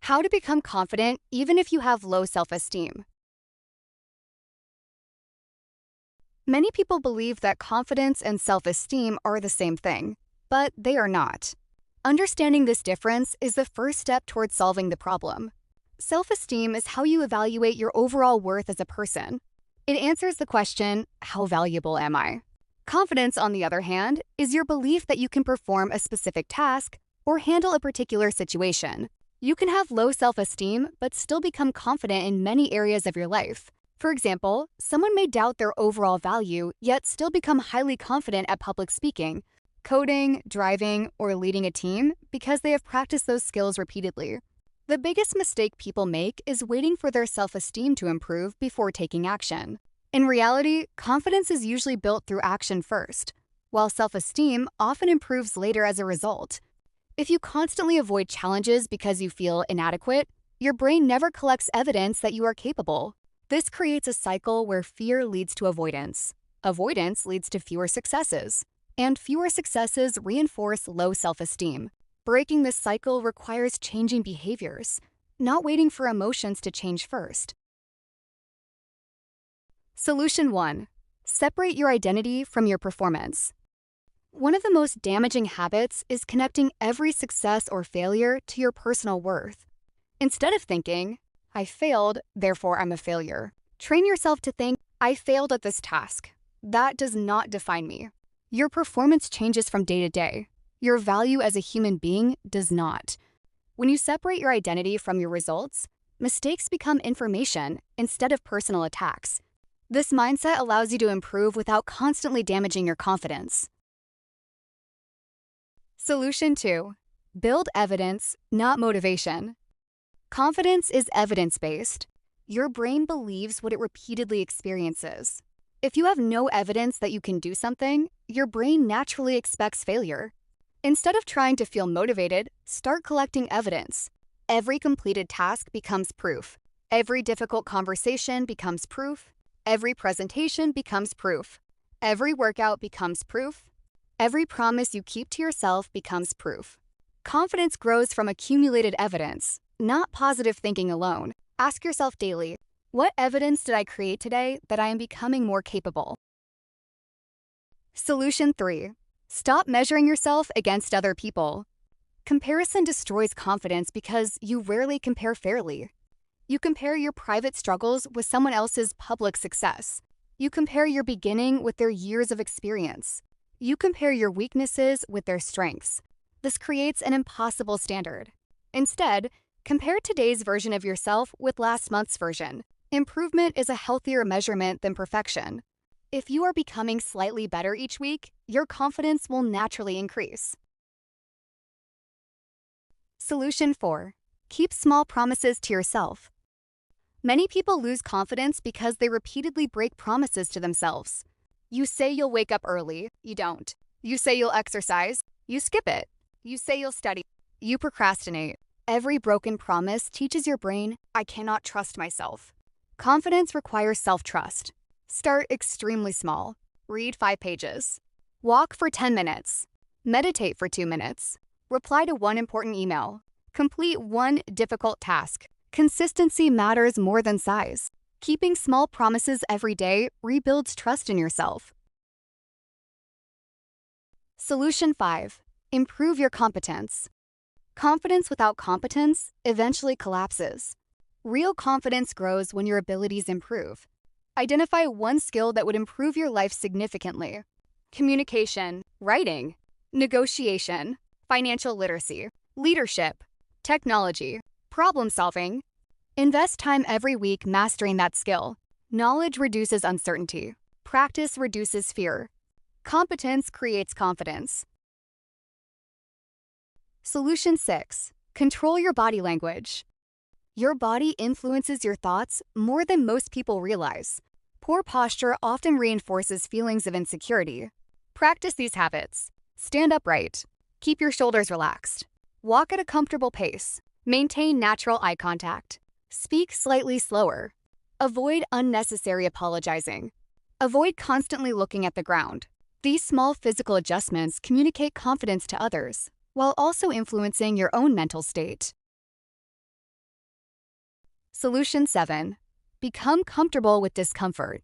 How to become confident even if you have low self-esteem. Many people believe that confidence and self-esteem are the same thing, but they are not. Understanding this difference is the first step towards solving the problem. Self-esteem is how you evaluate your overall worth as a person. It answers the question, how valuable am I? Confidence, on the other hand, is your belief that you can perform a specific task or handle a particular situation. You can have low self-esteem but still become confident in many areas of your life. For example, someone may doubt their overall value yet still become highly confident at public speaking, coding, driving, or leading a team because they have practiced those skills repeatedly. The biggest mistake people make is waiting for their self-esteem to improve before taking action. In reality, confidence is usually built through action first, while self-esteem often improves later as a result. If you constantly avoid challenges because you feel inadequate, your brain never collects evidence that you are capable. This creates a cycle where fear leads to avoidance. Avoidance leads to fewer successes, and fewer successes reinforce low self-esteem. Breaking this cycle requires changing behaviors, not waiting for emotions to change first. Solution 1. Separate your identity from your performance. One of the most damaging habits is connecting every success or failure to your personal worth. Instead of thinking, I failed, therefore I'm a failure, train yourself to think, I failed at this task. That does not define me. Your performance changes from day to day. Your value as a human being does not. When you separate your identity from your results, mistakes become information instead of personal attacks. This mindset allows you to improve without constantly damaging your confidence. Solution 2. Build evidence, not motivation. Confidence is evidence-based. Your brain believes what it repeatedly experiences. If you have no evidence that you can do something, your brain naturally expects failure. Instead of trying to feel motivated, start collecting evidence. Every completed task becomes proof. Every difficult conversation becomes proof. Every presentation becomes proof. Every workout becomes proof. Every promise you keep to yourself becomes proof. Confidence grows from accumulated evidence, not positive thinking alone. Ask yourself daily, what evidence did I create today that I am becoming more capable? Solution 3. Stop measuring yourself against other people. Comparison destroys confidence because you rarely compare fairly. You compare your private struggles with someone else's public success. You compare your beginning with their years of experience. You compare your weaknesses with their strengths. This creates an impossible standard. Instead, compare today's version of yourself with last month's version. Improvement is a healthier measurement than perfection. If you are becoming slightly better each week, your confidence will naturally increase. Solution 4. Keep small promises to yourself. Many people lose confidence because they repeatedly break promises to themselves. You say you'll wake up early, you don't. You say you'll exercise, you skip it. You say you'll study, you procrastinate. Every broken promise teaches your brain, I cannot trust myself. Confidence requires self-trust. Start extremely small. Read 5 pages. Walk for 10 minutes. Meditate for 2 minutes. Reply to one important email. Complete one difficult task. Consistency matters more than size. Keeping small promises every day rebuilds trust in yourself. Solution 5. Improve your competence. Confidence without competence eventually collapses. Real confidence grows when your abilities improve. Identify one skill that would improve your life significantly. Communication, writing, negotiation, financial literacy, leadership, technology, problem solving. Invest time every week mastering that skill. Knowledge reduces uncertainty. Practice reduces fear. Competence creates confidence. Solution 6. Control your body language. Your body influences your thoughts more than most people realize. Poor posture often reinforces feelings of insecurity. Practice these habits. Stand upright. Keep your shoulders relaxed. Walk at a comfortable pace. Maintain natural eye contact. Speak slightly slower. Avoid unnecessary apologizing. Avoid constantly looking at the ground. These small physical adjustments communicate confidence to others, while also influencing your own mental state. Solution 7. Become comfortable with discomfort.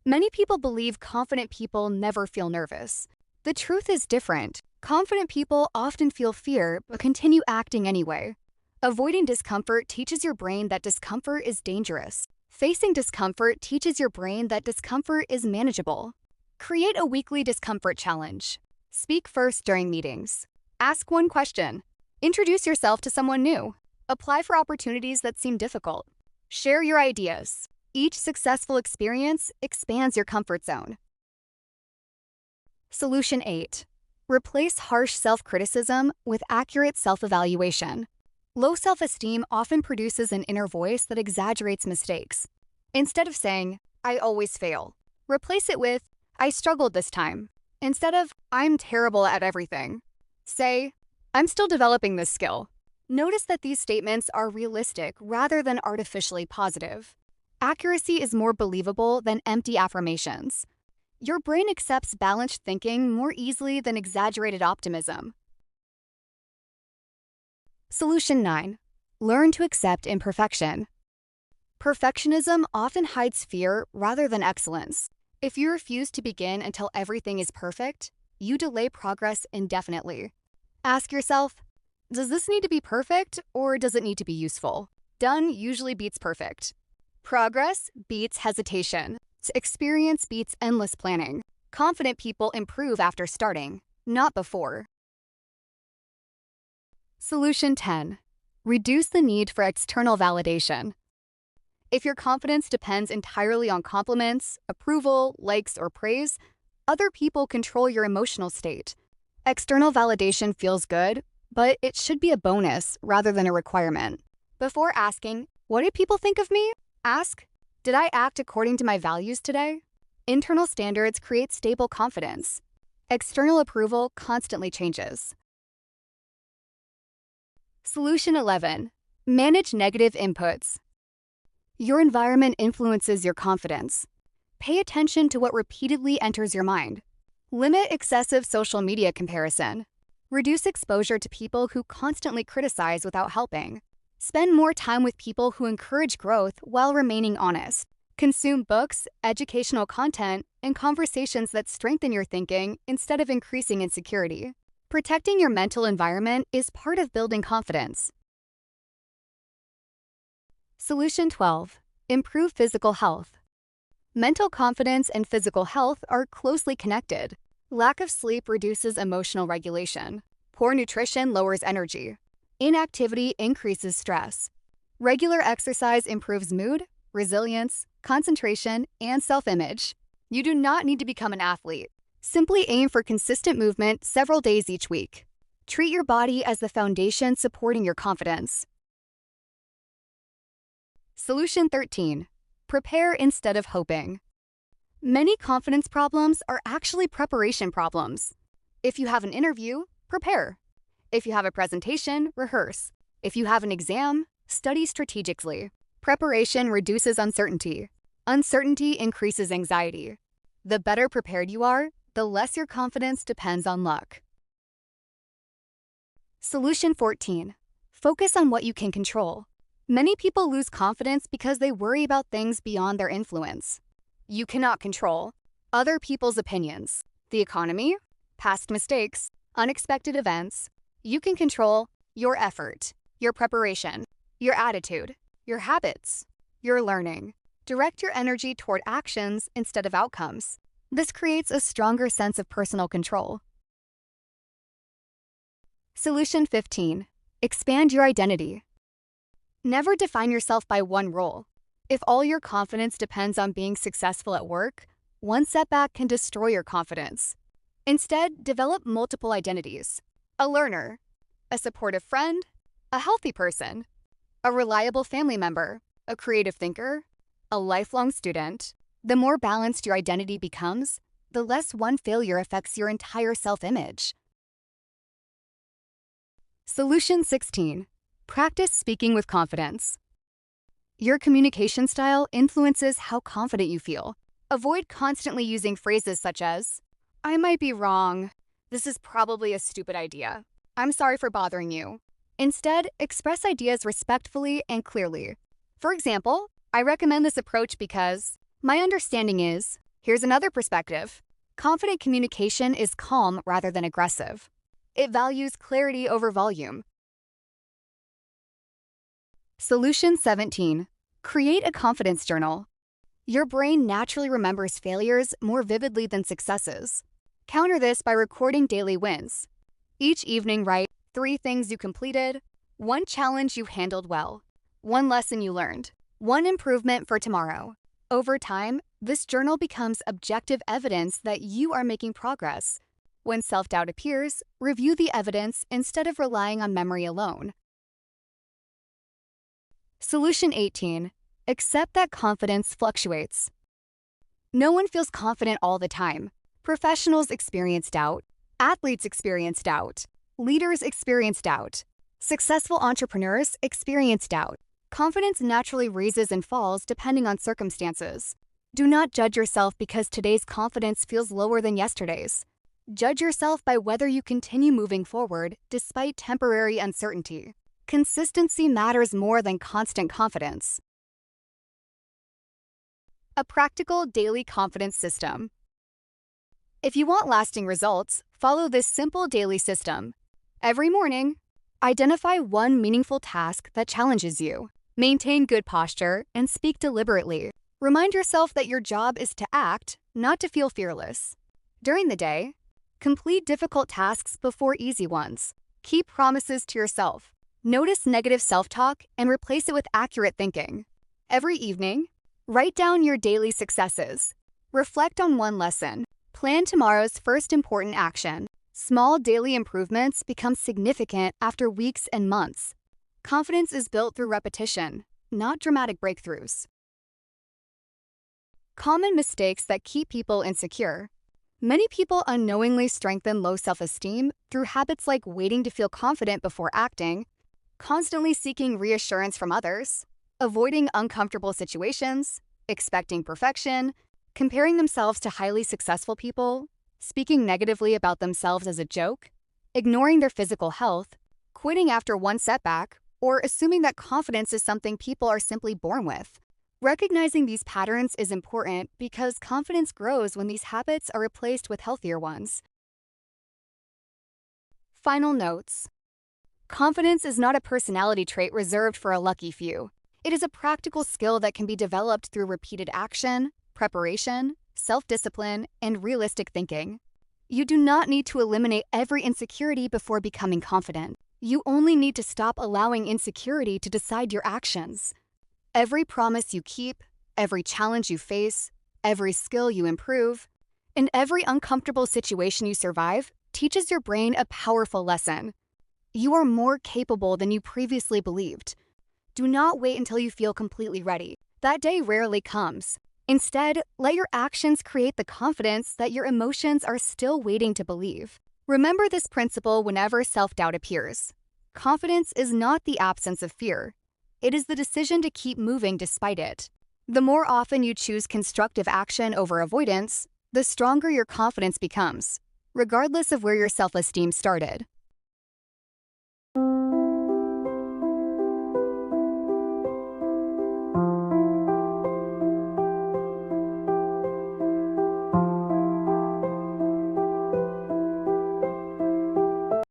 Many people believe confident people never feel nervous. The truth is different. Confident people often feel fear but continue acting anyway. Avoiding discomfort teaches your brain that discomfort is dangerous. Facing discomfort teaches your brain that discomfort is manageable. Create a weekly discomfort challenge. Speak first during meetings. Ask one question. Introduce yourself to someone new. Apply for opportunities that seem difficult. Share your ideas. Each successful experience expands your comfort zone. Solution 8. Replace harsh self-criticism with accurate self-evaluation. Low self-esteem often produces an inner voice that exaggerates mistakes. Instead of saying, "I always fail," replace it with, "I struggled this time." Instead of, "I'm terrible at everything," say, "I'm still developing this skill." Notice that these statements are realistic rather than artificially positive. Accuracy is more believable than empty affirmations. Your brain accepts balanced thinking more easily than exaggerated optimism. Solution 9. Learn to accept imperfection. Perfectionism often hides fear rather than excellence. If you refuse to begin until everything is perfect, you delay progress indefinitely. Ask yourself, does this need to be perfect or does it need to be useful? Done usually beats perfect. Progress beats hesitation. Experience beats endless planning. Confident people improve after starting, not before. Solution 10. Reduce the need for external validation. If your confidence depends entirely on compliments, approval, likes, or praise, other people control your emotional state. External validation feels good, but it should be a bonus rather than a requirement. Before asking, "What do people think of me?" ask, "Did I act according to my values today?" Internal standards create stable confidence. External approval constantly changes. Solution 11. Manage negative inputs. Your environment influences your confidence. Pay attention to what repeatedly enters your mind. Limit excessive social media comparison. Reduce exposure to people who constantly criticize without helping. Spend more time with people who encourage growth while remaining honest. Consume books, educational content, and conversations that strengthen your thinking instead of increasing insecurity. Protecting your mental environment is part of building confidence. Solution 12. Improve physical health. Mental confidence and physical health are closely connected. Lack of sleep reduces emotional regulation. Poor nutrition lowers energy. Inactivity increases stress. Regular exercise improves mood, resilience, concentration, and self-image. You do not need to become an athlete. Simply aim for consistent movement several days each week. Treat your body as the foundation supporting your confidence. Solution 13. Prepare instead of hoping. Many confidence problems are actually preparation problems. If you have an interview, prepare. If you have a presentation, rehearse. If you have an exam, study strategically. Preparation reduces uncertainty. Uncertainty increases anxiety. The better prepared you are, the less your confidence depends on luck. Solution 14. Focus on what you can control. Many people lose confidence because they worry about things beyond their influence. You cannot control other people's opinions, the economy, past mistakes, unexpected events. You can control your effort, your preparation, your attitude, your habits, your learning. Direct your energy toward actions instead of outcomes. This creates a stronger sense of personal control. Solution 15. Expand your identity. Never define yourself by one role. If all your confidence depends on being successful at work, one setback can destroy your confidence. Instead, develop multiple identities. A learner, a supportive friend, a healthy person, a reliable family member, a creative thinker, a lifelong student. The more balanced your identity becomes, the less one failure affects your entire self-image. Solution 16. Practice speaking with confidence. Your communication style influences how confident you feel. Avoid constantly using phrases such as, "I might be wrong," "This is probably a stupid idea," "I'm sorry for bothering you." Instead, express ideas respectfully and clearly. For example, I recommend this approach because my understanding is, here's another perspective. Confident communication is calm rather than aggressive. It values clarity over volume. Solution 17. Create a confidence journal. Your brain naturally remembers failures more vividly than successes. Counter this by recording daily wins. Each evening, write 3 things you completed, 1 challenge you handled well, 1 lesson you learned, 1 improvement for tomorrow. Over time, this journal becomes objective evidence that you are making progress. When self-doubt appears, review the evidence instead of relying on memory alone. Solution 18. Accept that confidence fluctuates. No one feels confident all the time. Professionals experience doubt. Athletes experience doubt. Leaders experience doubt. Successful entrepreneurs experience doubt. Confidence naturally raises and falls depending on circumstances. Do not judge yourself because today's confidence feels lower than yesterday's. Judge yourself by whether you continue moving forward despite temporary uncertainty. Consistency matters more than constant confidence. A practical daily confidence system. If you want lasting results, follow this simple daily system. Every morning, identify 1 meaningful task that challenges you. Maintain good posture and speak deliberately. Remind yourself that your job is to act, not to feel fearless. During the day, complete difficult tasks before easy ones. Keep promises to yourself. Notice negative self-talk and replace it with accurate thinking. Every evening, write down your daily successes. Reflect on 1 lesson. Plan tomorrow's first important action. Small daily improvements become significant after weeks and months. Confidence is built through repetition, not dramatic breakthroughs. Common mistakes that keep people insecure. Many people unknowingly strengthen low self-esteem through habits like waiting to feel confident before acting, constantly seeking reassurance from others, avoiding uncomfortable situations, expecting perfection, comparing themselves to highly successful people, speaking negatively about themselves as a joke, ignoring their physical health, quitting after 1 setback, or assuming that confidence is something people are simply born with. Recognizing these patterns is important because confidence grows when these habits are replaced with healthier ones. Final notes. Confidence is not a personality trait reserved for a lucky few. It is a practical skill that can be developed through repeated action, preparation, self-discipline, and realistic thinking. You do not need to eliminate every insecurity before becoming confident. You only need to stop allowing insecurity to decide your actions. Every promise you keep, every challenge you face, every skill you improve, and every uncomfortable situation you survive teaches your brain a powerful lesson. You are more capable than you previously believed. Do not wait until you feel completely ready. That day rarely comes. Instead, let your actions create the confidence that your emotions are still waiting to believe. Remember this principle whenever self-doubt appears. Confidence is not the absence of fear. It is the decision to keep moving despite it. The more often you choose constructive action over avoidance, the stronger your confidence becomes, regardless of where your self-esteem started.